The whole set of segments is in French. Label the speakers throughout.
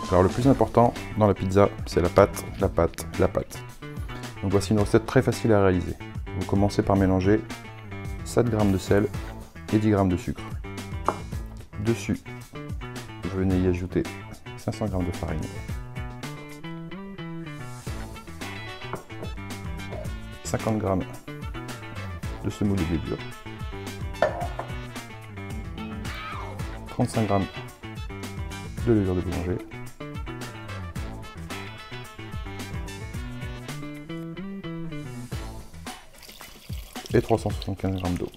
Speaker 1: Alors le plus important dans la pizza, c'est la pâte, la pâte, la pâte. Donc voici une recette très facile à réaliser. Vous commencez par mélanger 7 g de sel et 10 g de sucre. Dessus, vous venez y ajouter 500 g de farine, 50 g de semoule de blé dur, 35 g de levure de boulanger, et 375 g d'eau.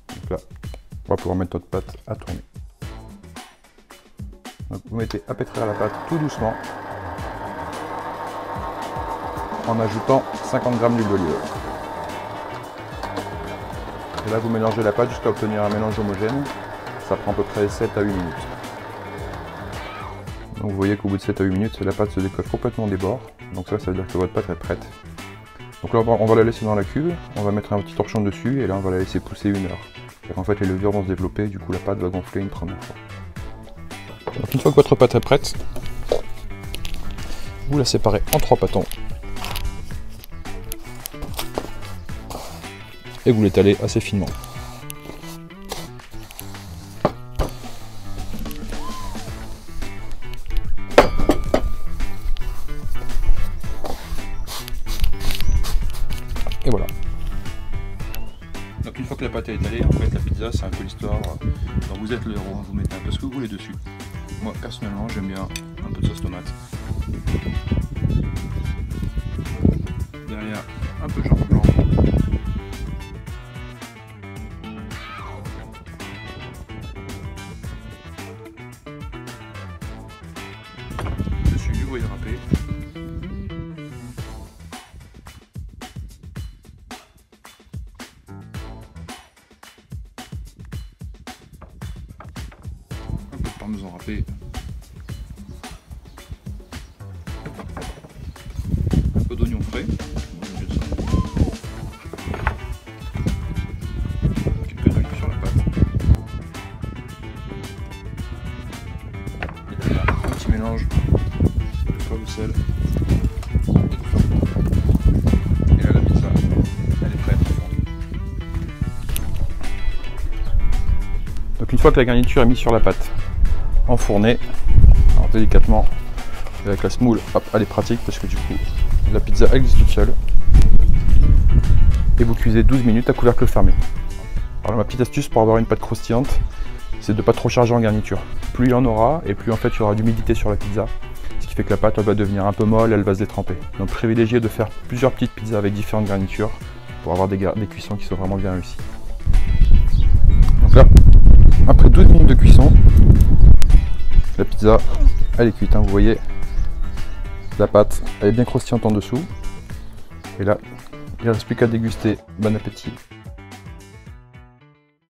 Speaker 1: Donc là, on va pouvoir mettre notre pâte à tourner. Donc vous mettez à pétrir la pâte tout doucement en ajoutant 50 g d'huile d'olive. Et là vous mélangez la pâte jusqu'à obtenir un mélange homogène. Ça prend à peu près 7 à 8 minutes. Donc vous voyez qu'au bout de 7 à 8 minutes, la pâte se décoiffe complètement des bords. Donc ça veut dire que votre pâte est prête. Donc là on va la laisser dans la cuve, on va mettre un petit torchon dessus et là on va la laisser pousser 1 heure. En fait les levures vont se développer, du coup la pâte va gonfler une première fois. Donc une fois que votre pâte est prête, vous la séparez en 3 pâtons. Et vous l'étalez assez finement. Et voilà. Donc une fois que la pâte est étalée, en fait la pizza c'est un peu l'histoire. Donc vous êtes le héros, vous mettez un peu ce que vous voulez dessus. Moi personnellement j'aime bien un peu de sauce tomate. Derrière un peu de jambon blanc. Dessus du gruyère râpé. Parmesan râpé, un peu d'oignon frais, quelques olives sur la pâte, et là, un petit mélange de poivre, de sel et de farine. Et là la pizza, elle est prête à fondre. Donc une fois que la garniture est mise sur la pâte, enfourner, alors délicatement, avec la semoule, hop, elle est pratique parce que du coup la pizza existe toute seule. Et vous cuisez 12 minutes à couvercle fermé. Alors ma petite astuce pour avoir une pâte croustillante, c'est de ne pas trop charger en garniture. Plus il y en aura, et plus en fait il y aura d'humidité sur la pizza, ce qui fait que la pâte elle va devenir un peu molle, elle va se détremper. Donc privilégiez de faire plusieurs petites pizzas avec différentes garnitures pour avoir des cuissons qui sont vraiment bien réussies. Donc là, après 12 minutes de cuisson, la pizza, elle est cuite, hein, vous voyez, la pâte, elle est bien croustillante en dessous. Et là, il ne reste plus qu'à déguster. Bon appétit!